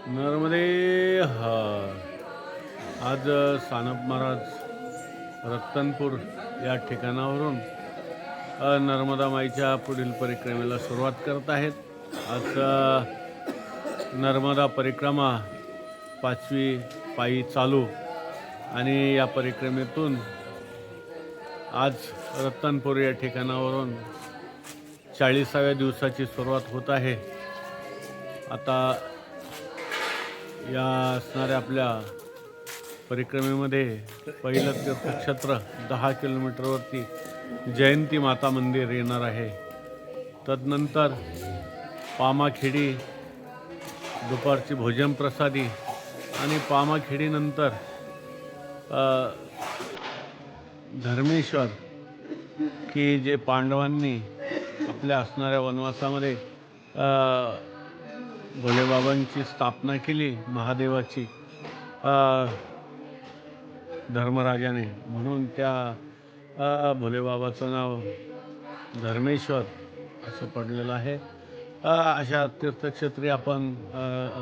नर्मदे हर. आज सानप महाराज रतनपूर या ठिकाणावरून नर्मदा माईच्या पुढील परिक्रमेला सुरुवात करत आहेत. आज नर्मदा परिक्रमा 5वी पायी चालू आणि या परिक्रमेतून आज रतनपूर या ठिकाणावरून 40व्या दिवसाची सुरुवात होत आहे. आता या असणाऱ्या आपल्या परिक्रमेमध्ये पहिलं तीर्थक्षेत्र 10 किलोमीटरवरती जयंती माता मंदिर येणार आहे. तदनंतर पामाखेडी दुपारची भोजन प्रसादी आणि पामाखेडीनंतर धर्मेश्वर की जे पांडवांनी आपल्या असणाऱ्या वनवासामध्ये भोलेबाबांची स्थापना केली महादेवाची धर्मराजाने, म्हणून त्या भोलेबाबाचं नाव धर्मेश्वर असं पडलेलं आहे. अशा तीर्थक्षेत्री आपण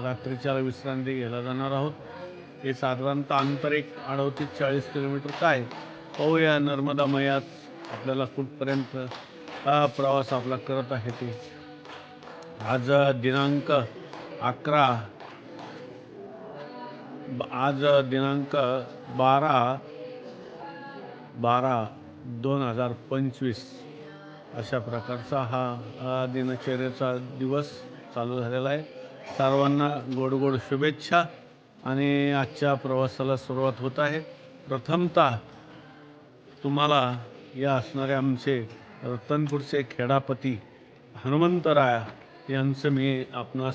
रात्रीच्या विश्रांती घ्यायला जाणार आहोत. हे साधारणतः अंतर एक 38-40 किलोमीटर काय पाहूया नर्मदा मैयात आपल्याला कुठपर्यंत प्रवास आपला करत आहे ते. आज दिनांक 12/12/2025 अशा प्रकारचा हा दिनचर्येचा दिवस चालू झालेला आहे. सर्वांना गोड गोड शुभेच्छा आणि आजच्या प्रवासाला सुरुवात होत आहे. प्रथमतः तुम्हाला या असणारे आमचे रतनपूरचे खेडापती हनुमंतराय यांचं मी आपणास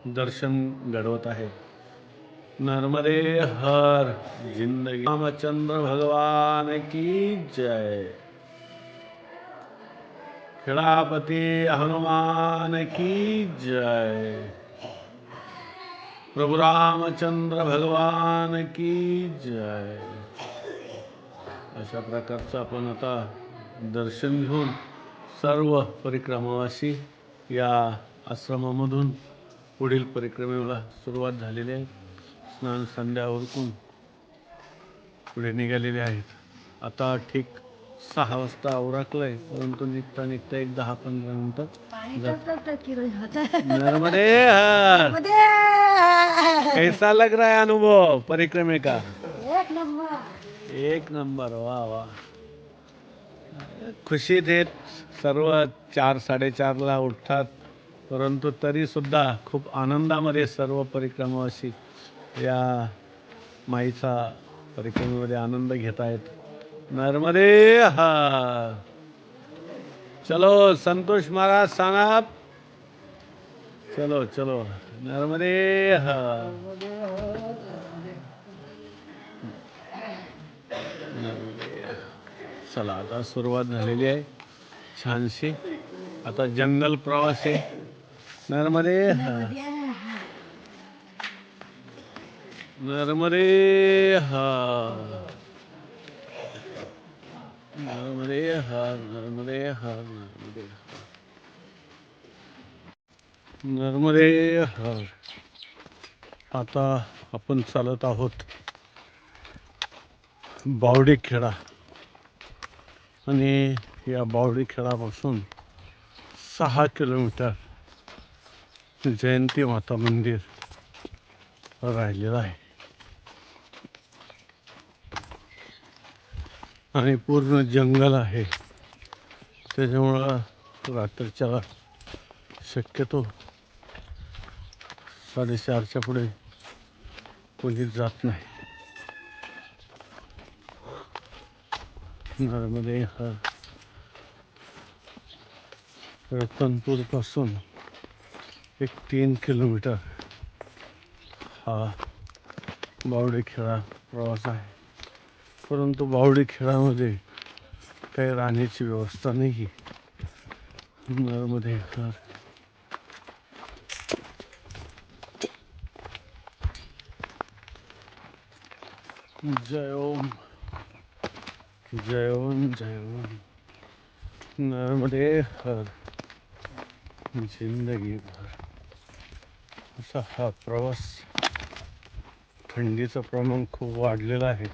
दर्शन घडवत आहे. नर्मदे हर. जिंदगी रामचंद्र भगवान की जय. खेड़ापति हनुमान की जय. प्रभु रामचंद्र भगवान की जय. अशा प्रकारचं आपण आता दर्शन घेऊन सर्व परिक्रमावासी या आश्रमामधून पुढील परिक्रमेला सुरुवात झालेली आहे. स्नान संध्या उरकून पुढे निघालेले आहेत. आता ठीक 6 वाजता उरकलंय, परंतु निघता एक 10-15 मिनिटं. नर्मदे हर. कैसा लग रहा है अनुभव परिक्रमे का? एक नंबर. वाह वाह. खुशीत आहेत सर्व. 4-4:30ला उठतात, परंतु तरीसुद्धा खूप आनंदामध्ये सर्व परिक्रमावासी या माईचा परिक्रमेमध्ये आनंद घेत आहेत. नर्मदे हर. चलो संतोष महाराज सानप. चलो चलो. नर्मदे हर. चला आता सुरुवात झालेली आहे छानशी. आता जंगल प्रवास आहे. नर्मदे हर. नर्मदे हर. नर्मदे हर. नर्मदे हर. नर्मदे हर. नर्मदे हर. आता आपण चालत आहोत बावडी खेडा आणि या बावडी खेडापासून 6 किलोमीटर जयंती माता मंदिर राहिलेलं आहे आणि पूर्ण जंगल आहे. त्याच्यामुळं रात्रीच्या शक्यतो 4:30च्या पुढे कोणी जात नाही. नर्मदे हर. रतनपूर पासून एक 3 किलोमीटर हा बावडी खेडा प्रवास आहे. परंतु बावडी खेडामध्ये काही राहण्याची व्यवस्था नाही. नर्मदे हर. जय ओम. जय ओम. जय ओम. नर्मदे हर. जिंदगी भर. असा हा प्रवास. थंडीचं प्रमाण खूप वाढलेलं आहे.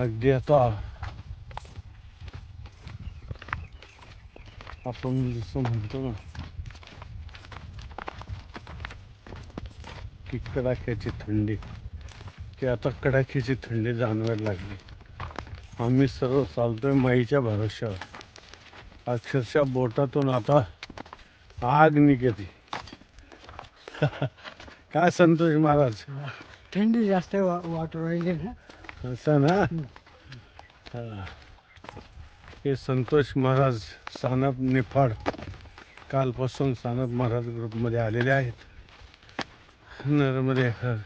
अगदी आता आपण जसं म्हणतो ना की कडाक्याची थंडी, की आता कडाक्याची थंडी जाणवायला लागली. आम्ही सर्व चालतोय माईच्या भरोश्यावर. अक्षरशः बोटातून आता आग निघते. काय संतोष महाराज, थंडी जास्त वाटू राहिली ना. असं ना. हा. हे संतोष महाराज सानप निफाड कालपासून सानप महाराज ग्रुपमध्ये आलेले आहेत. नर्मदे हर,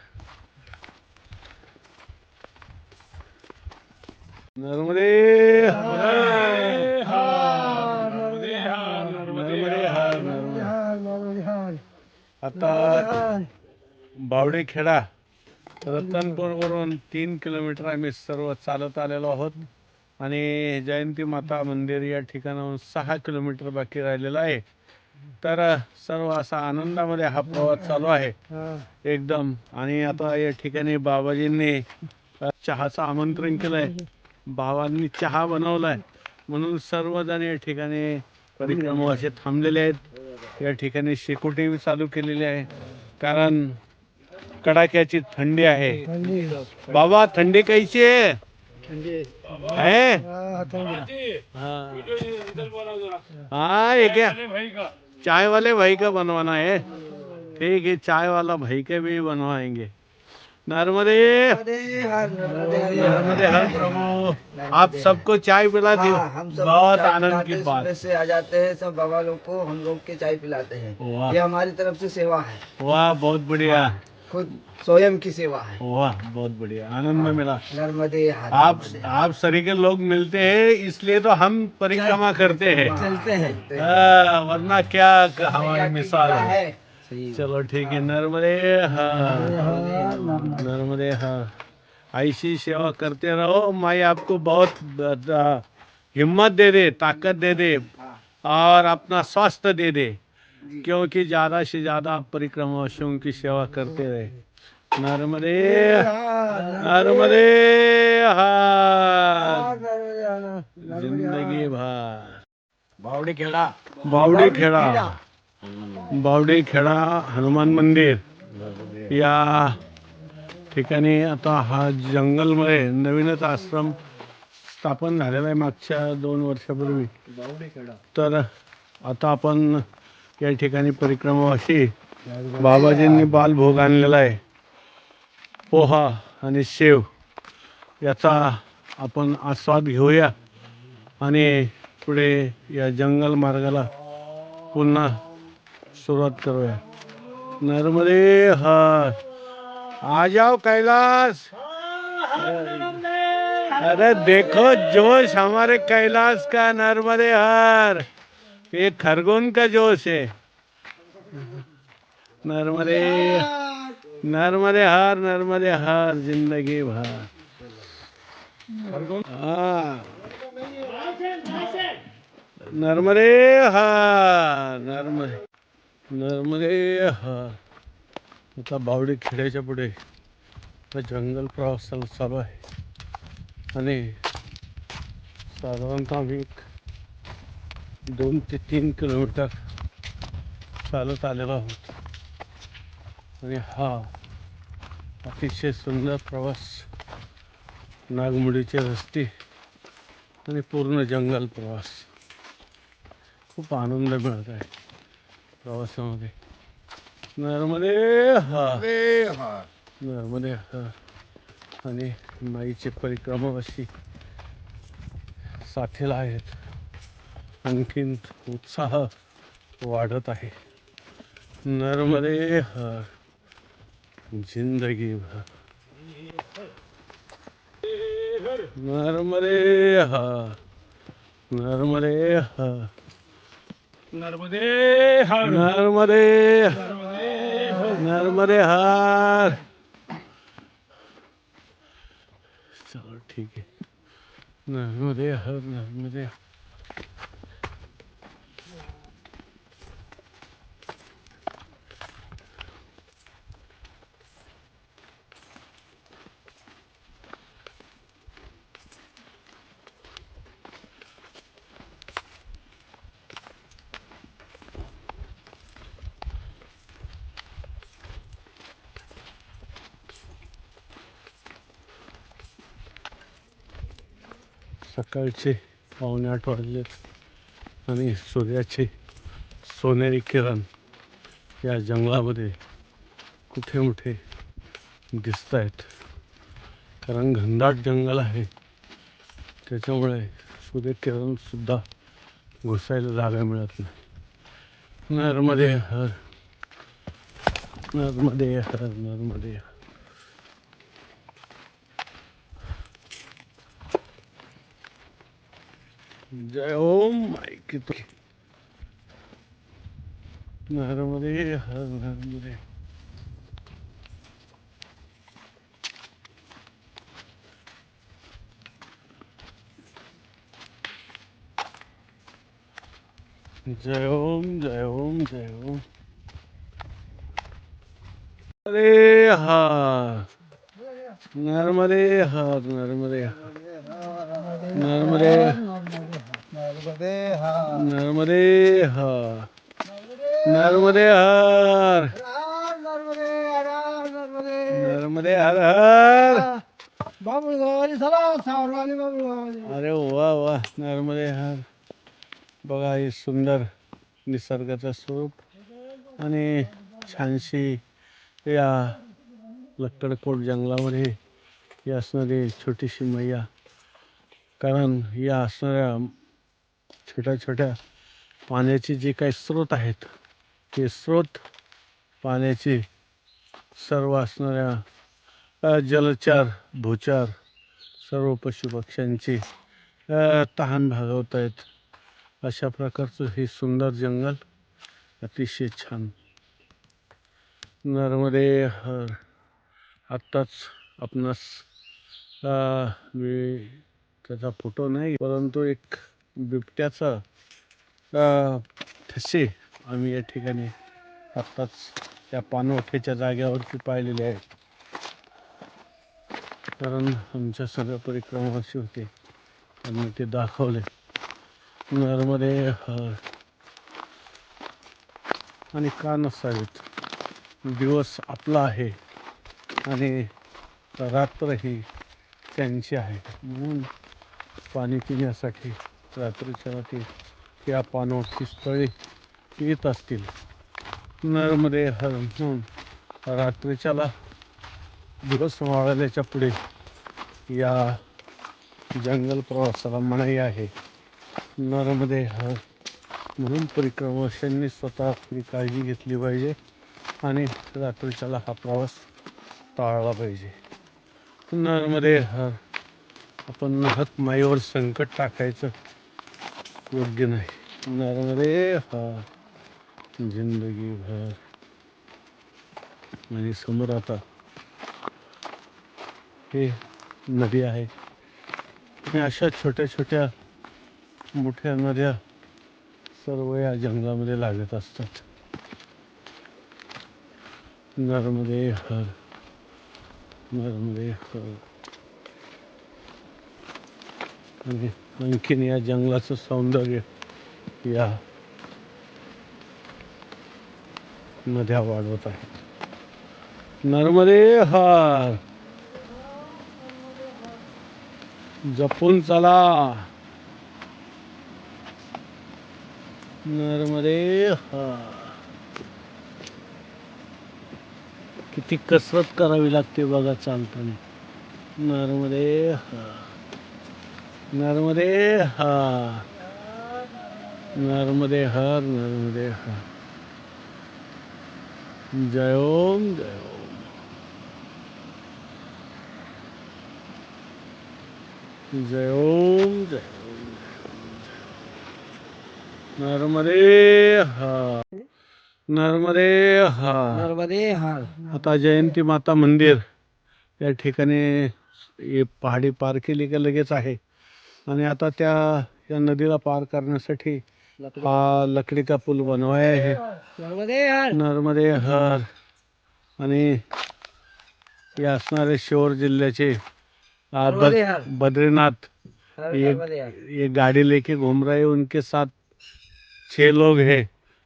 नर्मदे हर, नर्मदे हर, नर्मदे हर. आता बावडेखेडा रतनपूरवरून 3 किलोमीटर आम्ही सर्व चालत आलेलो आहोत आणि जयंती माता मंदिर या ठिकाणाहून 6 किलोमीटर बाकी राहिलेला आहे. तर सर्व असा आनंदामध्ये हा प्रवास चालू आहे एकदम. आणि आता या ठिकाणी बाबाजींनी चहाचं आमंत्रण केलंय. बाबांनी चहा बनवलाय म्हणून सर्वजण या ठिकाणी परिक्रमा असे थांबलेले आहेत. या ठिकाणी शेकोटी चालू केलेली आहे कारण कडाक्याची थंडी आहे. बाबा थंडी कैसी है? है हाँ ये क्या चाय वाले भाई का बनवाना है? ठीक है, चाय वाला भाई के भी बनवाएंगे. नर्मदे नर्मदे हर प्रभु. आप सबको चाय पिलाते हो? हाँ, हम सब बहुत चाय आनंद पिलाते की हैं, बात. सुबह से आ जाते हैं सब बाबा लोग को, हम लोग के चाय पिलाते हैं. वाह. ये हमारी तरफ से सेवा है, वाह बहुत बढ़िया. खुद स्वयं की सेवा है. वाह बहुत बढ़िया, आनंद में मिला. नर्मदे हर, आप सरी के लोग मिलते हैं इसलिए तो हम परिक्रमा करते हैं. चलते हैं. वरना क्या हमारी मिसाल है. सही. चलो ठीक है. नर्मदे हाँ, नर्मदे हाँ. ऐसी सेवा करते रहो. माई आपको बहुत हिम्मत दे दे, ताकत दे दे और अपना स्वास्थ्य दे दे, क्योंकि ज़्यादा से ज़्यादा आप परिक्रमावासियों की सेवा करते रहे. नर्मदे नर्मदे हाँ, जिंदगी भर. बावडेखेडा हनुमान मंदिर या ठिकाणी आता हा जंगलमध्ये नवीनच आश्रम स्थापन झालेला आहे मागच्या 2 वर्षापूर्वी. तर आता आपण या ठिकाणी परिक्रमावासी बाबाजींनी बालभोग आणलेला आहे. पोहा आणि शेव याचा आपण आस्वाद घेऊया आणि पुढे या जंगल मार्गाला पुन्हा सुरुवात करूया. नर्मदे हर. आ जाओ कैलाश. अरे देखो जोश हमारे कैलाश का. नर्मदे हर. ये खरगोन का जोश है. नर्मदे नर्मदे हर, नर्मदे हर, जिंदगी भर. हाँ नर्मदे हर, नर्मदे हर. आता बावडी खेड्याच्या पुढे जंगल प्रवास चालू आहे आणि साधारणतः आम्ही 2 ते 3 किलोमीटर चालत आलेलो आहोत. आणि हा अतिशय सुंदर प्रवास, नागमोडीचे रस्ते आणि पूर्ण जंगल प्रवास. खूप आनंद मिळत आहे प्रवासामध्ये. नर्मदे हर, नर्मदे हर. आणि माईचे परिक्रमावासी साथीला आहेत. आणखीन उत्साह वाढत आहे. नर्मदे हर, जिंदगी भर. नर्मदे हर, नर्मदे हर, नर्मदे हर, नर्मदे नर्मदे हर. चलो ठीक है. नर्मदे हर, नर्मदे. सकाळचे 7:45 वाजलेत आणि सूर्याचे सोनेरी किरण या जंगलामध्ये कुठे मोठे दिसत आहेत. कारण घनदाट जंगल आहे, त्याच्यामुळे सूर्यकिरण सुद्धा घुसायला जागा मिळत नाही. नर्मदे हर, नर्मदे हर, नर्मदे हर. जय ओम माय किती नर्मदे हर, नर्मदे. जय ओम, जय ओम, जय ओम. अरे हर, नर्मदे हर, नर्मदे हर, नर्मदे, नर्मदे हर, नर्मदे हर, नर्मदे हर, नर्मदे हर हर. बाबुळगावाली चला, सावरवाली बाबुळगावाली. अरे वा वा, नर्मदे हर. बघा हे सुंदर निसर्गाचं स्वरूप आणि छानशी या लक्कडकोट जंगलामध्ये ही असणारी छोटीशी मैया. कारण या असणाऱ्या छोट्या छोट्या पाण्याचे जे काही स्रोत आहेत, ते स्रोत पाण्याचे सर्व असणाऱ्या जलचर, भूचर, सर्व पशुपक्ष्यांची तहान भागवत आहेत. अशा प्रकारचं हे सुंदर जंगल अतिशय छान. नर्मदे हर. आत्ताच आपणास मी त्याचा फोटो नाही, परंतु एक बिबट्याचा ठसे आम्ही या ठिकाणी आत्ताच त्या पाणवठ्याच्या जागेवरती पाहिलेले आहेत. कारण आमच्या सगळ्या परिक्रमा अशी होती आणि ते दाखवले. नर्मदे हर. आणि का नसावेत, दिवस आपला आहे आणि रात्र ही त्यांची आहे, म्हणून पाणी पिण्यासाठी रात्रीच्या रात्री या पाणवठी स्थळी येत असतील. नर्मदे हर म्हणून रात्रीच्याला दिवस मावळल्याच्या पुढे या जंगल प्रवासाला मनाई आहे. नर्मदे हर. म्हणून परिक्रमावाशांनी स्वतः आपली काळजी घेतली पाहिजे आणि रात्रीच्याला हा प्रवास टाळला पाहिजे. नर्मदे हर. आपण नाहक माईवर संकट टाकायचं योग्य नाही. नर्मदे हर. जिंदगी भर. आणि समोर आता हे नदी आहे आणि अशा छोट्या छोट्या मोठ्या नद्या सर्व या जंगलामध्ये लागत असतात. नर्मदे हर, नर्मदे हर. आणि आणखीन या जंगलाचं सौंदर्य या नद्या वाढवत आहेत. नर्मदे हर. जपून चला. नर्मदे हर. किती कसरत करावी लागते बघा चालताना. नर्मदे हर, नर्मदे हर, नर्मदे हर, नर्मदे हर. जय ओम, जय ओम. जय ओम, जय ओम. नर्मदे हर, नर्मदे हर. नर्मदे हर. आता जयंती माता मंदिर या ठिकाणी पहाडी पार केली का लगेच आहे आणि आता या नदीला पार करण्यासाठी हा लकडी का पूल बनवाया आहे. नर्मदे हर. नर्मदे हर. आणि हे असणारे शिवोर जिल्ह्याचे बद्रीनाथ ये गाड़ी लेके घूम रहे हैं. उनके साथ 6 लोग हैं.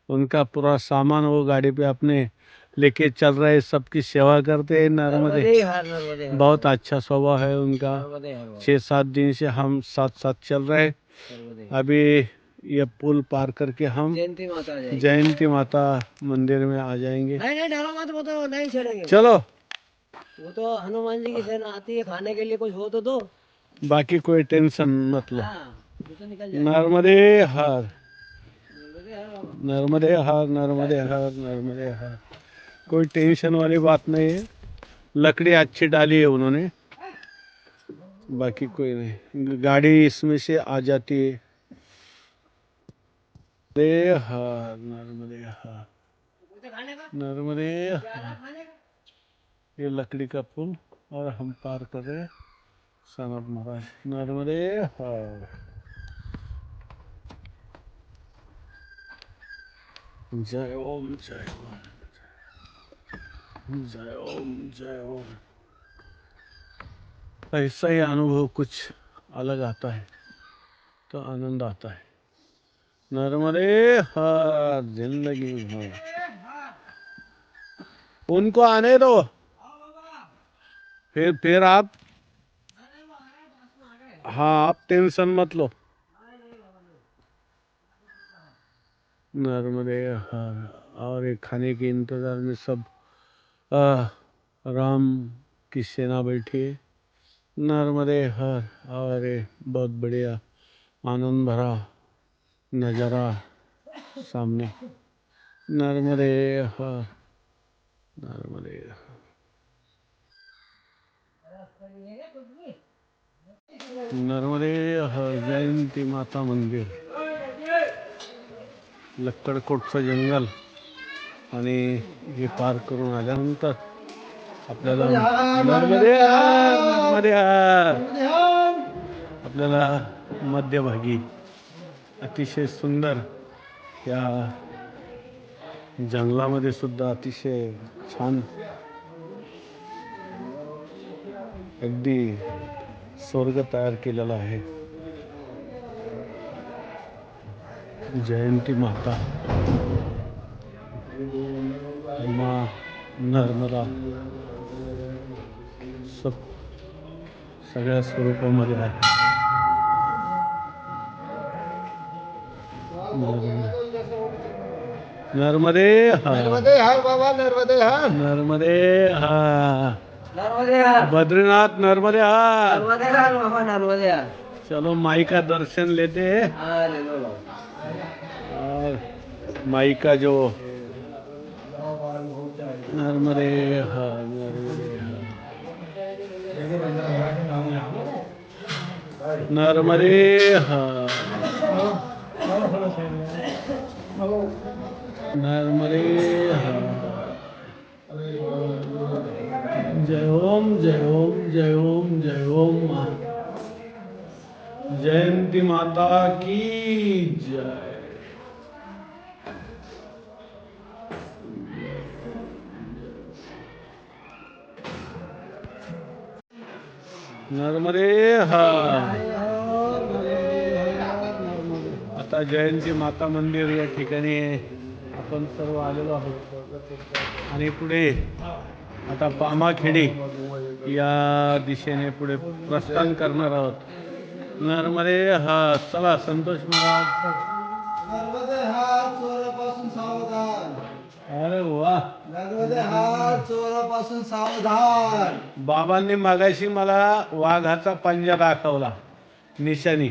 उनका पूरा सामान वो गाड़ी पे अपने लेके चल रहे, सबकी सेवा करते हैं। नर्मदे, नर्मदे हर, नर्मदे हर, बहुत अच्छा स्वभाव है उनका। नर्मदे हर, 6-7 दिन से हम साथ साथ चल रहे। नर्मदे। अभी ये पुल पार करके हम जयंती माता आ जाएगी। जयंती माता मंदिर में आ जाएंगे। नहीं नहीं डालो मत, वो तो नहीं चढ़ेंगे। चलो, वो तो हनुमान जी की सेना आती है, खाने के लिए कुछ हो तो दो। बाकी कोई टेंशन मत लो। हाँ, वो तो निकल जाए। नर्मदे हर, नर्मदे हर बाबा। नर्मदे हर, नर्मदे हर, नर्मदे हर। कोई टेंशन वाली बात नहीं है। लकड़ी अच्छी डाली है उन्होंने, बाकी कोई नहीं। गाड़ी इसमें से आ जाती है। नर्मदे हर, नर्मदे हर, कुछ खाने का? नर्मदे क्या हर। खाने का? ये लकड़ी का पुल और हम पार कर रहे हैं सनब महाराज। नर्मदे हर। जय ओम, जय ओम, जय ओम, जय ओम। ऐसा ही अनुभव कुछ अलग आता है तो आनंद आता है। नर्मदे हर, जिंदगी भर। उनको आने दो, फिर आप, हाँ, आप टेंशन मत लो। नर्मदे हर। और ये खाने के इंतजार में सब राम की सेना बैठी है। नर्मदे हर। और ये बहुत बढ़िया आनंद भरा नज़ारा सामने। नर्मदे हर, नर्मदे हर। नर्मदे हर। जयंती माता मंदिर, लक्कडकोटचं जंगल आणि हे पार करून आल्यानंतर आपल्याला नर्मदे हर, नर्मदे हर, आपल्याला मध्यभागी अतिशय सुंदर या जंगलामध्ये सुद्धा अतिशय छान, अगदी स्वर्ग तयार केलेला आहे। जयंती माता माँ नर्मदा सब सगळ्या स्वरूपामध्ये आहे। नर्मदे हर, नर्मदे हर बाबा, नर्मदे हर। नर्मदे हर। नर्मदे हर, बद्रीनाथ नर्मदे हर। नर्मदे हर बाबा, नर्मदे हर। चलो माई का दर्शन लेते हैं हाँ, ले लो बाबा। और माई का जो नर्मदे हर, नर्मदे हर, नर्मदे हर, नर्मदे हर। जय ओम, जय ओम, जय ओम, जय ओम माँ। जयंती माता की जय। नर्मदे हर। आता जयंती माता मंदिर या ठिकाणी आपण सर्व आलेलो आहोत आणि पुढे आता पामाखेडी या दिशेने पुढे प्रस्थान करणार आहोत। नर्मदे हर। चला संतोष महाराज। नर्मदे हर, चोरापासून सावधान। अरे वा, नर्मदे हर, चोरापासून सावधान। बाबांनी मागाशी मला वाघाचा पंजा दाखवला, निशाणी,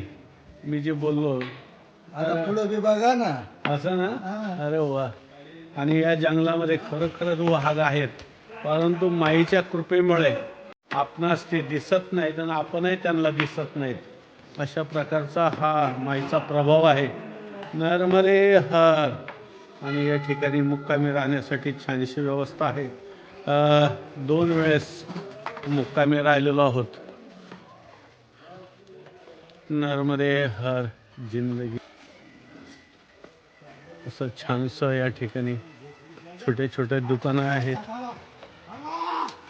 मी जे बोललो आता पुढे बी बघा ना। असं ना। अरे वा, आणि या जंगलामध्ये खरोखरच वाघ आहेत, परंतु माईच्या कृपेमुळे आपणास ते दिसत नाहीत आणि आपणही त्यांना दिसत नाहीत, अशा प्रकारचा हा माईचा प्रभाव आहे। नर्मदे हर। आणि या ठिकाणी मुक्कामी राहण्यासाठी छानशी व्यवस्था आहे। 2 वेळेस मुक्कामी राहिलेलो आहोत। नर्मदे हर, जिंदगी। असं छानसं या ठिकाणी छोटे छोटे दुकानं आहेत।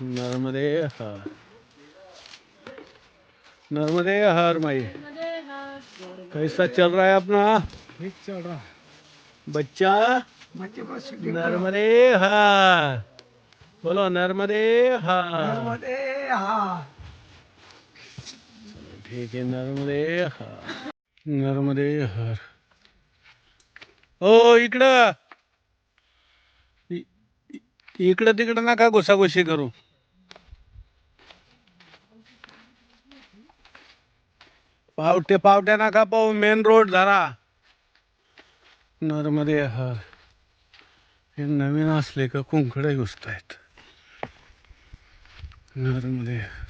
नर्मदे हर, नर्मदे हर माई। कैसा चल रहा है अपना ठीक चल रहा। बच्चा? नर्मदे हर, बोलो नर्मदे हर. ठीक आहे, नर्मदे हर, नर्मदे हर. ओ इकडं, इकडं तिकडं नका घुसाघुशी करू. पावट्या नका पाहू, मेन रोड धरा. नर्मदे हर. हे नवीन असले का कुंकडे घुसतायत. नर्मदे हर.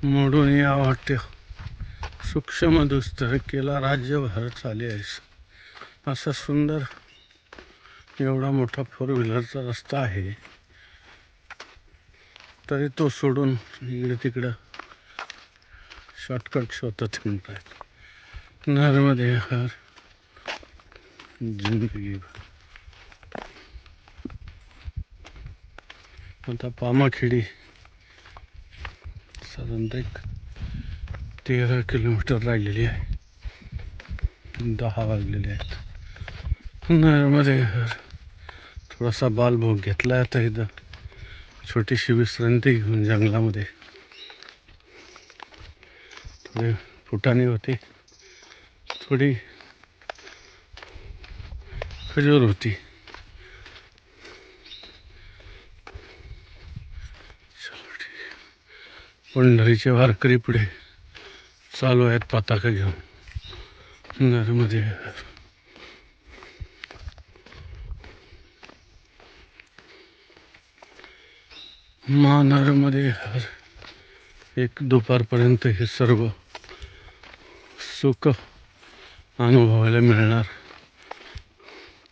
मोडून या वाटते सूक्ष्म दुस्तर केला राज्यभर चाले आहेस. असा सुंदर एवढा मोठा 4 व्हीलरचा रस्ता आहे, तरी तो सोडून इकडे तिकडं शॉर्टकट शोधत हिंडतायत. नर्मदे हर, जिंदगी भर. आता पामाखेडी साधारणतः एक 13 किलोमीटर राहिलेली आहे. 10 वाजलेले आहेत. नर्मदे हर. थोडासा बालभोग घेतला आता इथं, छोटीशी विश्रांती घेऊन जंगलामध्ये. थोडे फुटाणे होते, थोडी खजूर होती. पंढरीचे वारकरी पुढे चालू आहेत पताका घेऊन. नर्मदे हर. मा नर्मदे हर. एक दुपारपर्यंत हे सर्व सुख अनुभवायला मिळणार.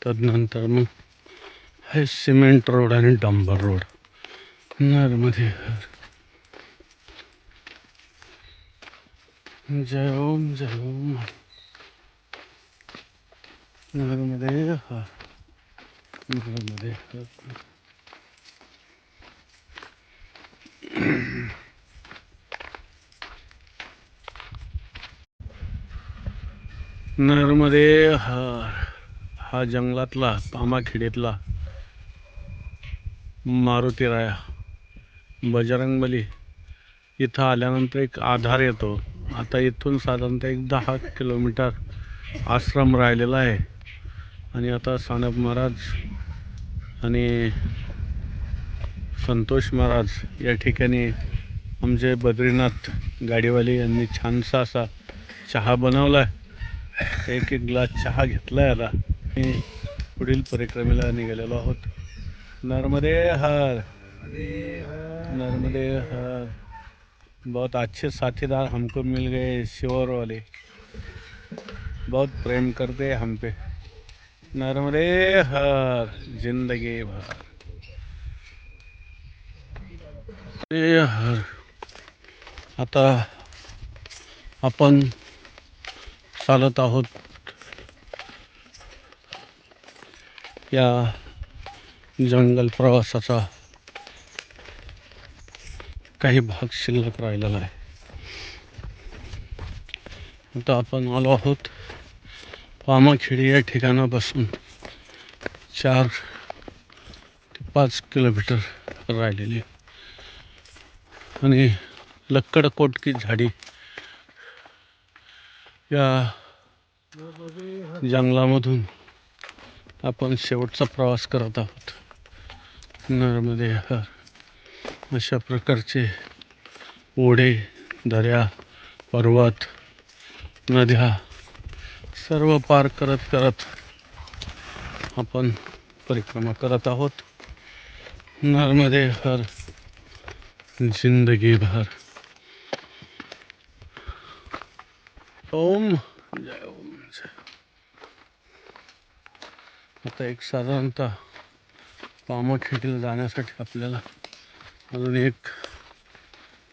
तदनंतर मग हे सिमेंट रोड आणि डांबर रोड. नर्मदे हर. जय ओम जय ओम. नर्मदे हर, नर्मदे हर. नर्मदे हर. हा जंगलातला पामाखेडीतला मारुतीराया बजरंगबली इथं आल्यानंतर एक आधार येतो. आता इथून साधारणतः एक 10 किलोमीटर आश्रम राहिलेला आहे. आणि आता सानप महाराज आणि संतोष महाराज या ठिकाणी आमचे बद्रीनाथ गाडीवाले यांनी छानसा असा चहा बनवला आहे. एक ग्लास चहा घेतला आहे. आता मी पुढील परिक्रमेला निघालेलो आहोत. नर्मदे हर, नर्मदे हर. बहुत अच्छे साथीदार हमको मिल गए, शिवर वाले बहुत प्रेम करते हैं हम पे. नर्मदे हर, जिंदगी भर. हर. आता आपण चालत आहोत या जंगल प्रवासाचा काही भाग शिल्लक राहिलेला आहे. आता आपण आलो आहोत पामाखेडी या ठिकाणापासून 4 ते 5 किलोमीटर राहिलेली आणि लक्कडकोट झाडी या जंगलामधून आपण शेवटचा प्रवास करत आहोत. नर्मदे हर. अशा प्रकारचे ओढे, दऱ्या, पर्वत, नद्या सर्व पार करत करत आपण परिक्रमा करत आहोत. नर्मदे हर, जिंदगी भर. ओम जय ओम जय. आता एक साधारणतः पामाखेडीला जाण्यासाठी आपल्याला अजून 1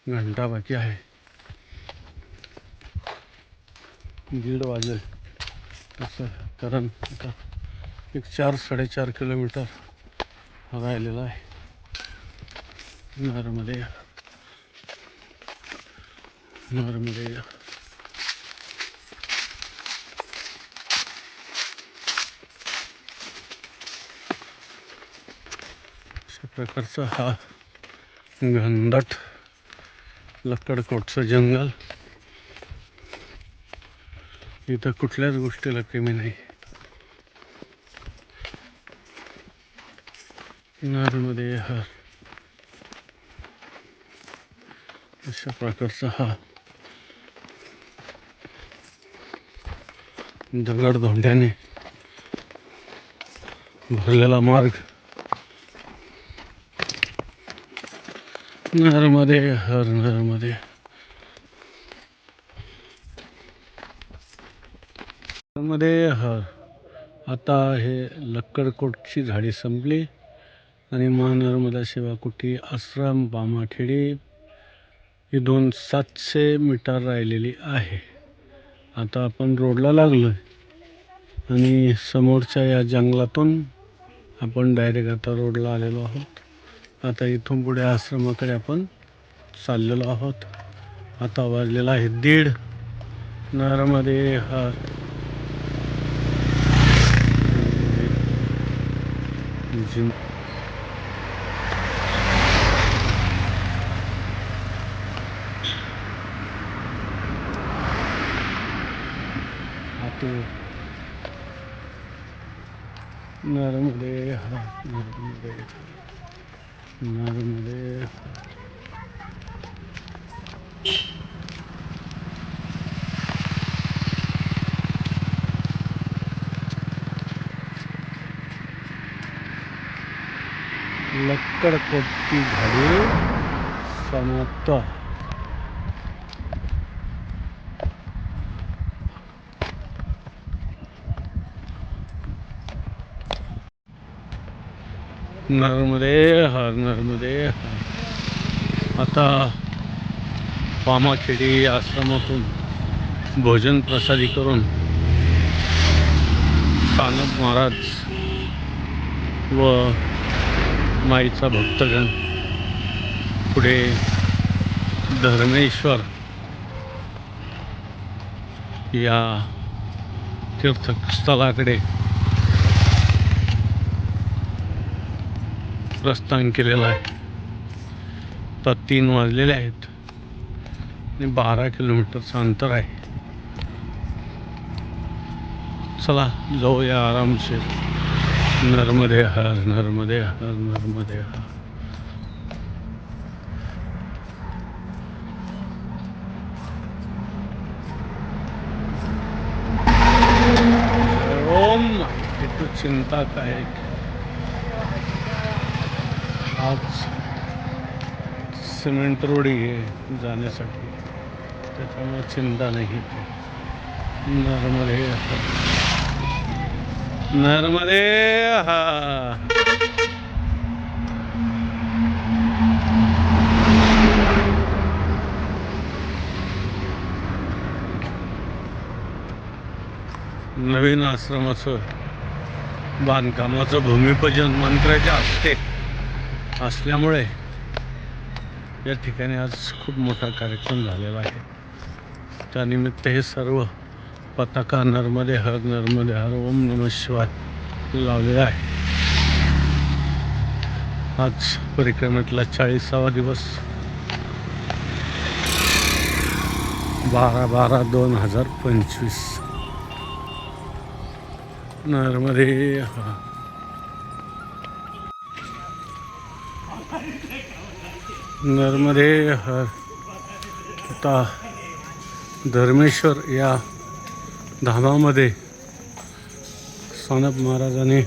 घंटा बाकी आहे. 1:30 वाजेल असं, कारण आता एक 4-4.5 किलोमीटर राहिलेला आहे. नर्मदे नर्मदे. अशा प्रकारचा हा घनदाट लक्कडकोटचं जंगल. इथं कुठल्याच गोष्टीला कमी नाही. नर्मदे हर अशा प्रकारचा हा दगडधोंड्याने भरलेला मार्ग. नर्मदे हर नर्मदे. नर्मदे हर. आता हे लक्कडकोटची झाडी संपली आणि महानर्मदा सेवा कुटी आश्रम बामाखेडी ही 700 मीटर राहिलेली आहे. आता आपण रोडला लागलो आणि समोरच्या या जंगलातून आपण डायरेक्ट आता रोडला आलेलो आहोत. आता इथून पुढे आश्रमाकडे आपण चाललेलो आहोत. आता वाजलेला आहे 1:30. नर्मदे हर. नर्मदे हर नर्मदे नर्मदे. लक्कडकोटची झाडी समाप्त. नर्मदे हर नर्मदे हर. आता बामाखेडी आश्रमातून भोजन प्रसादी करून कानप महाराज व माईचा भक्तगण पुढे धर्मेश्वर या तीर्थस्थळाकडे प्रस्थान केलेलं आहे. आता 3 वाजलेले आहेत आणि 12 किलोमीटरचं अंतर आहे. चला जाऊया आरामशीर. नर्मदे हर नर्मदे हर नर्मदे हर. ओम इथं चिंता काय. आज सिमेंट रोड आहे जाण्यासाठी, त्याच्यामुळे चिंता नाही. नर्मदे नर्मदे हा. नवीन आश्रमाचं बांधकामाचं भूमिपूजन मंत्र्याच्या हस्ते असल्यामुळे या ठिकाणी आज खूप मोठा कार्यक्रम झालेला आहे. त्यानिमित्त हे सर्व पताका नर्मदे हर नर्मदे हर ओम नमः शिवाय लावलेला आहे. आज परिक्रमेतला 40वा दिवस. 12/12/2025. नर्मदे हर. नर्मदे हर. आता धर्मेश्वर या धामामध्ये सानप महाराजांनी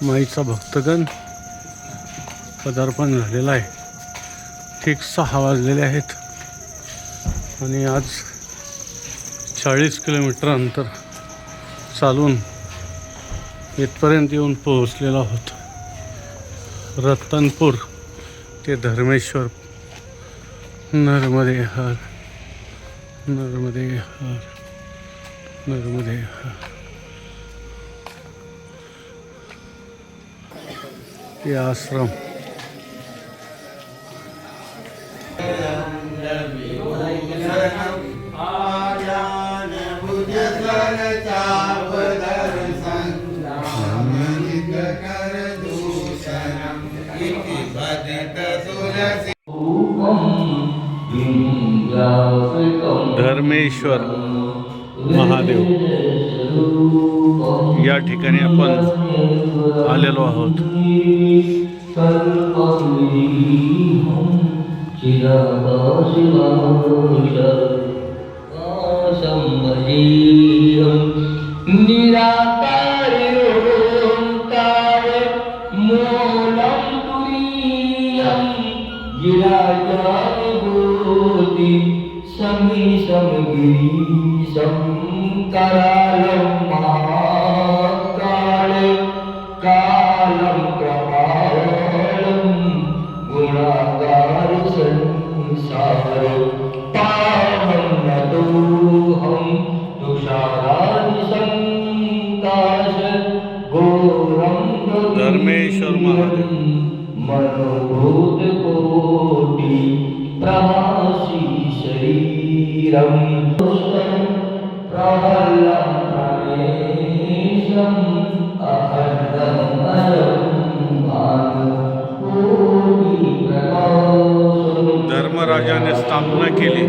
माईचा भक्तगण पदार्पण झालेला आहे. ठीक 6 वाजलेले आहेत आणि आज 40 किलोमीटर अंतर चालून इथपर्यंत येऊन पोहोचलेलो आहोत. रतनपूर ते धर्मेश्वर. नर्मदे हर नर्मदे हर नर्मदे हर. ये आश्रम धर्मेश्वर महादेव या ठिकाणी आपण आलेलो आहोत. करालं महाकाल कालं प्रभालं गुणागार संसार पावनं नतोऽहं तुषारादि संकाश घोरं धर्मेश्वर महादेव मनोभूत कोटि प्रभासी शरीरं प्रबलं प्रवेशम् अखण्डम् अयं कोटि प्रकाशम्. धर्मराजाने स्थापना केली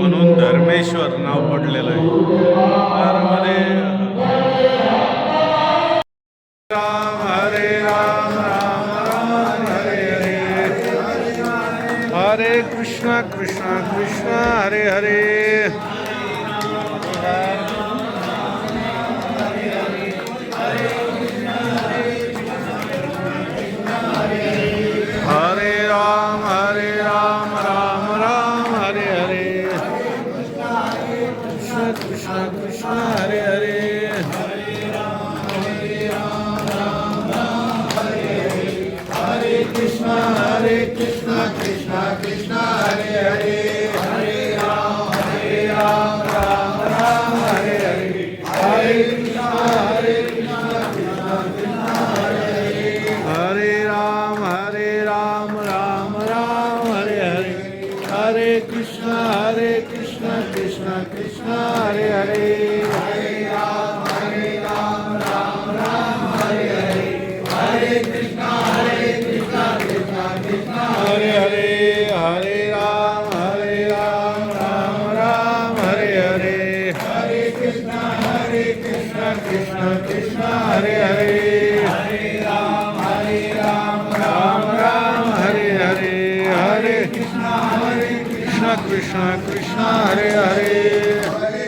म्हणून धर्मेश्वर नाव पडलेलं आहे. हरे राम हरे राम राम राम हरे हरे हरे कृष्ण कृष्ण कृष्ण हरे हरे हरे राम राम राम हरे हरे कृष्ण कृष्ण कृष्ण हरे हरे हरे कृष्ण कृष्ण कृष्ण हरे हरे हरे राम राम राम हरे हरे हरे कृष्ण कृष्ण कृष्ण हरे हरे हरे राम राम राम हरे हरे हरे कृष्ण कृष्ण कृष्ण हरे हरे हरे राम राम राम हरे हरे हरे कृष्ण कृष्ण कृष्ण हरे हरे हरे राम राम राम हरे हरे हरे कृष्ण कृष्ण कृष्ण हरे हरे हरे राम राम राम हरे हरे हरे कृष्ण कृष्ण कृष्ण हरे हरे हरे